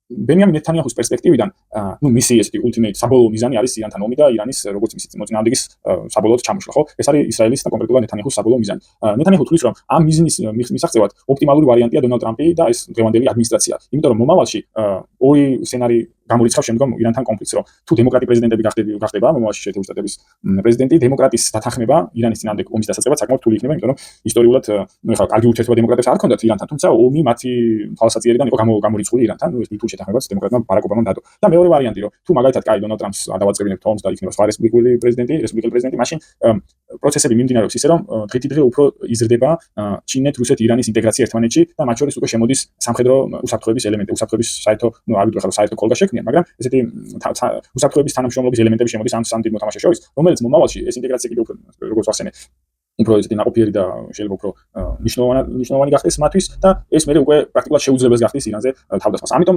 ბენიამინ ნეთანიაჰუს პერსპექტივიდან მისი ესეთი ultimate საბოლოო მიზანი არის ირანთან ომი და ირანის როგორც მისი მოწინააღმდეგის საბოლოოდ ჩამოშლა, ხო? ეს არის ისრაელის და კონკრეტულად ნეთანიაჰუს საბოლოო მიზანი. ნეთანიაჰუ თვლის, რომ ამ მიზნის მისაღწევად ოპტიმალური ვარიანტია დონალდ ტრამპი და ეს დღევანდელი ადმინისტრაცია. იმიტომ რომ მომავალში ორი სცენარი გამორიცხავს შემდგომ ირანთან კონფლიქტს, რომ თუ დემოკრატი პრეზიდენტები გახდება, მომავალში შეერთებული შტატების პრეზიდენტი, დემოკრატის დათანხმება ირანის წინააღმდეგ ომის დასაწყებად საკმაოდ რთული იქნება, იმიტომ რომ ისტორიულად ხა კარგი ურთიერთობა დემოკრატებს არ ჰქონდათ ირანთან, თუმცა ომი მათი თვალსაჩინოებიდან იყო გამორიცხული ირანთან, ეს რთულ შეთანხმებას დემოკრატმა ბარაკ ობამამ დადო. და მეორე ვარიანტი, რომ თუ მაგალითად კაი დონალდ ტრამპს ადავაწყებინებთ ომს და იქნება სხვა რესპუბლიკური პრეზიდენტი, მაშინ პროცესები მიმდინარეობს ისე, რომ დღითიდღე უფრო იზრდება ჩინეთ-რუსეთ-ირანის ინტეგრაცია ერთმანეთში და მათ შორის უკვე შემოდის სამხედრო უსაფრთხოების ელემენტი, უსაფრთხოების საერთო, არ ვიტყვი ხა საერთო კოლგა შექმნიან, მაგრამ ესეთი უსაფრთხოების თანამშრომლობის ელემენტები შემოდის ამ სამ დიდ მოთამაშეს შორის, რომელიც მომავალში ეს ინტეგრაცია კიდევ უფრო როგორც ვახსენე, უფრო ესეთი ნაყოფიერი და შეიძლება უფრო მნიშვნელოვანი გახდეს მათთვის და ეს მე უკვე პრაქტიკულად შეუძლებას გახდის ირანზე თავდასხმას. ამიტომ